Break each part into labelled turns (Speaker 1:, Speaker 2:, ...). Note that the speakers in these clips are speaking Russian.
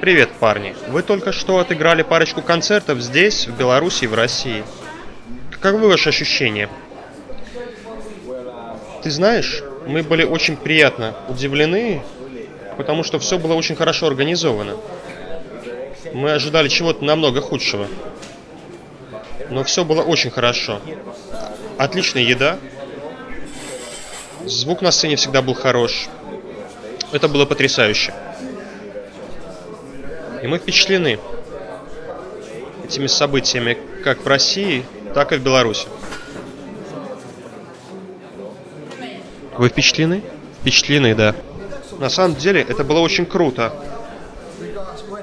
Speaker 1: Привет, парни. Вы только что отыграли парочку концертов здесь, в Беларуси и в России. Каковы ваши ощущения? Ты знаешь, мы были очень приятно удивлены, потому что все было очень хорошо организовано. Мы ожидали чего-то намного худшего. Но все было очень хорошо. Отличная еда. Звук на сцене всегда был хорош. Это было потрясающе. И мы впечатлены этими событиями как в России, так и в Беларуси. Вы впечатлены? Впечатлены, да. На самом деле, это было очень круто.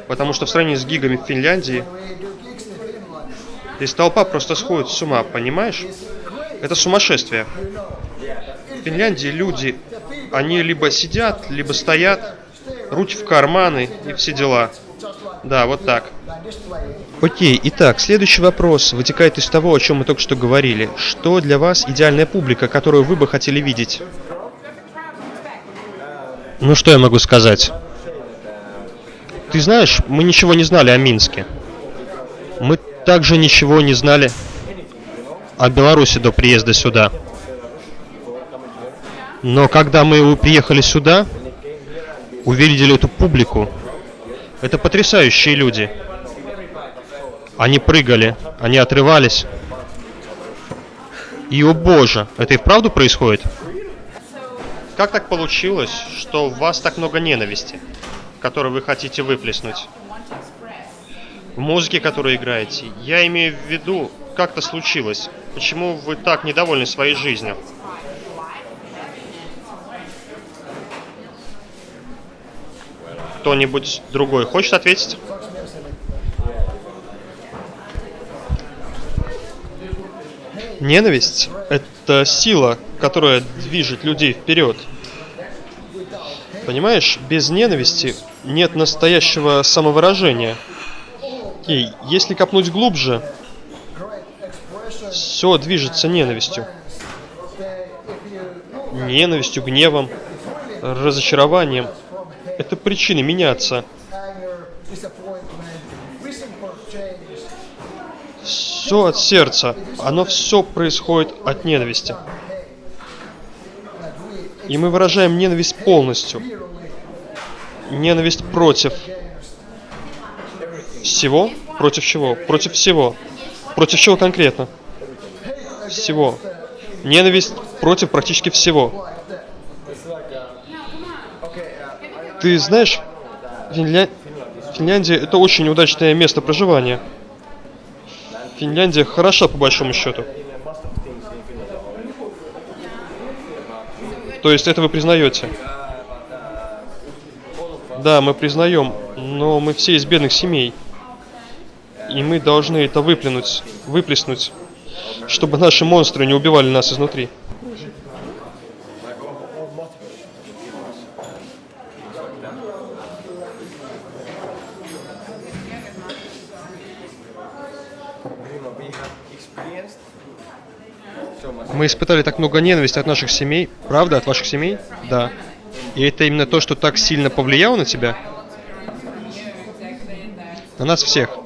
Speaker 1: Потому что в сравнении с гигами в Финляндии, здесь толпа просто сходит с ума, понимаешь? Это сумасшествие. В Финляндии люди, они либо сидят, либо стоят, руки в карманы и все дела. Да, вот так. Окей, итак, следующий вопрос вытекает из того, о чем мы только что говорили. Что для вас идеальная публика, которую вы бы хотели видеть? Ну, что я могу сказать? Ты знаешь, мы ничего не знали о Минске. Мы также ничего не знали о Беларуси до приезда сюда. Но когда мы приехали сюда, увидели эту публику, это потрясающие люди. Они прыгали, они отрывались. И, о боже, это и вправду происходит? Как так получилось, что в вас так много ненависти, которую вы хотите выплеснуть? В музыке, которую играете. Я имею в виду, как это случилось? Почему вы так недовольны своей жизнью? Кто-нибудь другой хочет ответить? Ненависть – это сила, которая движет людей вперед. Понимаешь, без ненависти нет настоящего самовыражения. И если копнуть глубже, все движется ненавистью. Ненавистью, гневом, разочарованием. Это причины меняться. Все от сердца. Оно все происходит от ненависти. И мы выражаем ненависть полностью. Ненависть против всего? Против чего? Против всего. Против чего конкретно? Всего. Ненависть против практически всего. Ты знаешь, Финляндия это очень удачное место проживания. Финляндия хороша по большому счету. То есть это вы признаете? Да, мы признаем, но мы все из бедных семей. И мы должны это выплеснуть, чтобы наши монстры не убивали нас изнутри. Мы испытали так много ненависти от наших семей. Правда, от ваших семей? Да. И это именно то, что так сильно повлияло на тебя? На нас всех.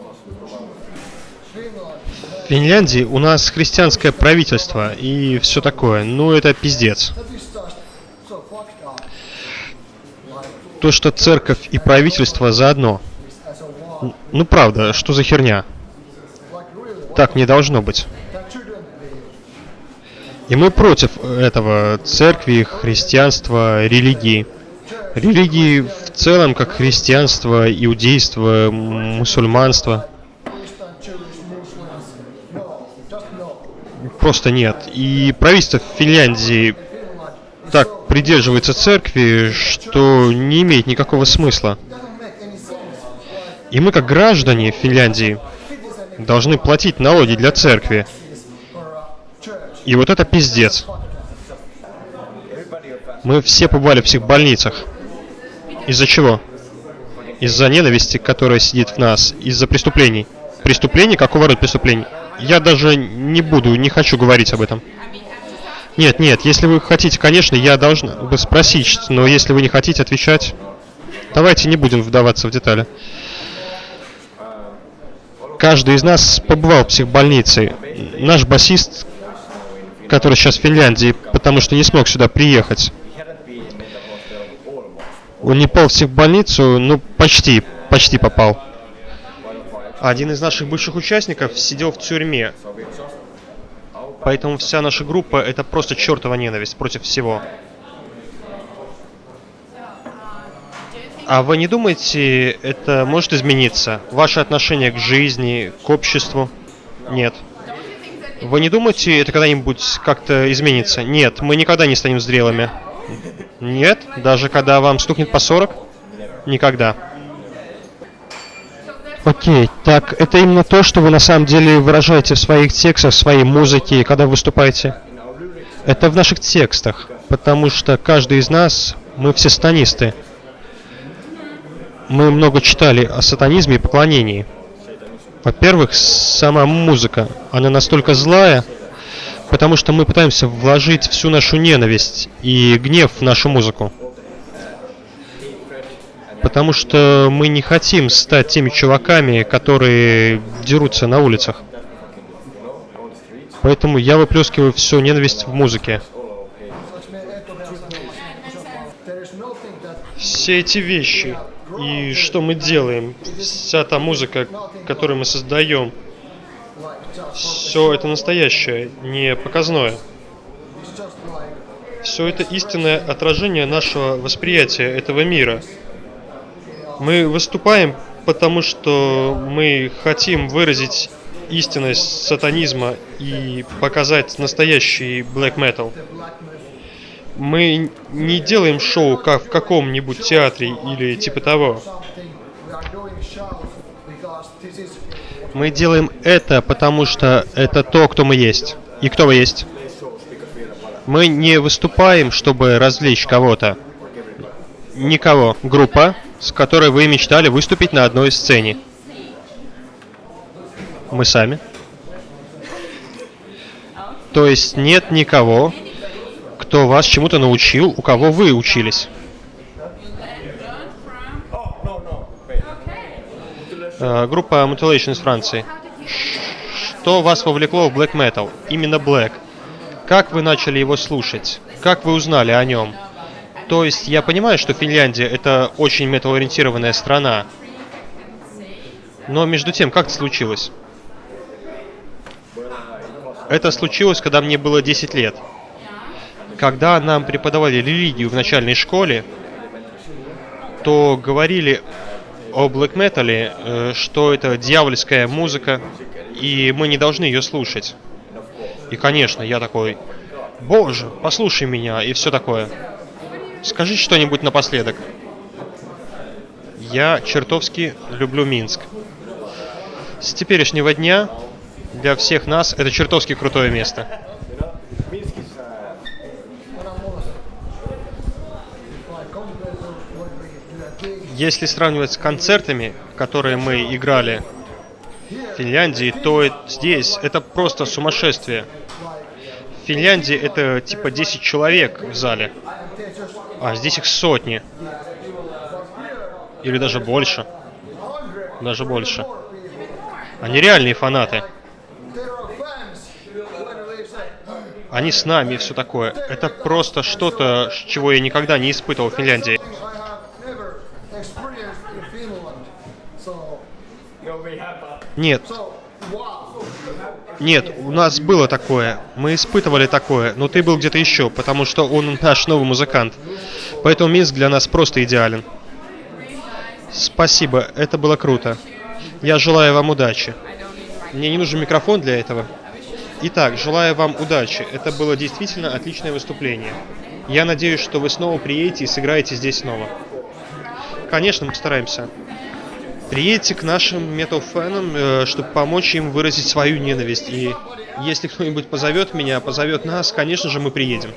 Speaker 1: В Финляндии у нас христианское правительство и все такое. Ну, это пиздец. То, что церковь и правительство заодно. Ну, правда, что за херня? Так не должно быть. И мы против этого церкви, христианства, религии. Религии в целом, как христианство, иудейство, мусульманство. Просто нет. И правительство Финляндии так придерживается церкви, что не имеет никакого смысла. И мы, как граждане Финляндии, должны платить налоги для церкви. И вот это пиздец. Мы все побывали в психбольницах. Из-за чего? Из-за ненависти, которая сидит в нас. Из-за преступлений. Преступлений? Какого рода преступлений? Я даже не хочу говорить об этом. Нет, если вы хотите, конечно, я должна бы спросить, но если вы не хотите отвечать, давайте не будем вдаваться в детали. Каждый из нас побывал в психбольнице. Наш басист, который сейчас в Финляндии, потому что не смог сюда приехать. Он не попал в психбольницу, ну почти попал. Один из наших бывших участников сидел в тюрьме. Поэтому вся наша группа — это просто чертова ненависть против всего. А вы не думаете, это может измениться? Ваше отношение к жизни, к обществу? Нет. Вы не думаете, это когда-нибудь как-то изменится? Нет, мы никогда не станем зрелыми. Нет? Даже когда вам стукнет по 40? Никогда. Окей, так это именно то, что вы на самом деле выражаете в своих текстах, в своей музыке, когда выступаете? Это в наших текстах, потому что каждый из нас, мы все сатанисты. Мы много читали о сатанизме и поклонении. Во-первых, сама музыка, она настолько злая, потому что мы пытаемся вложить всю нашу ненависть и гнев в нашу музыку. Потому что мы не хотим стать теми чуваками, которые дерутся на улицах. Поэтому я выплескиваю всю ненависть в музыке. Все эти вещи и что мы делаем, вся та музыка, которую мы создаем, все это настоящее, не показное. Все это истинное отражение нашего восприятия этого мира. Мы выступаем, потому что мы хотим выразить истинность сатанизма и показать настоящий black metal. Мы не делаем шоу как в каком-нибудь театре или типа того. Мы делаем это, потому что это то, кто мы есть. И кто вы есть. Мы не выступаем, чтобы развлечь кого-то. Никого. Группа, с которой вы мечтали выступить на одной сцене. Мы сами. То есть нет никого, кто вас чему-то научил, у кого вы учились. Группа Mutilation из Франции. Что вас вовлекло в Black Metal? Именно Black. Как вы начали его слушать? Как вы узнали о нем? То есть я понимаю, что Финляндия это очень метал-ориентированная страна. Но между тем, как это случилось? Это случилось, когда мне было 10 лет. Когда нам преподавали религию в начальной школе, то говорили о Black Metal, что это дьявольская музыка, и мы не должны ее слушать. И, конечно, я такой: «Боже, послушай меня», и все такое. Скажи что-нибудь напоследок. Я чертовски люблю Минск. С теперешнего дня для всех нас это чертовски крутое место. Если сравнивать с концертами, которые мы играли в Финляндии, то здесь это просто сумасшествие. В Финляндии это типа 10 человек в зале, а здесь их сотни. Или даже больше. Даже больше. Они реальные фанаты. Они с нами и все такое. Это просто что-то, чего я никогда не испытывал в Финляндии. Нет. Нет, у нас было такое. Мы испытывали такое, но ты был где-то еще, потому что он наш новый музыкант. Поэтому Минск для нас просто идеален. Спасибо, это было круто. Я желаю вам удачи. Мне не нужен микрофон для этого. Итак, желаю вам удачи. Это было действительно отличное выступление. Я надеюсь, что вы снова приедете и сыграете здесь снова. Конечно, мы постараемся. Приедьте к нашим метал-фэнам, чтобы помочь им выразить свою ненависть. И если кто-нибудь позовет меня, позовет нас, конечно же, мы приедем.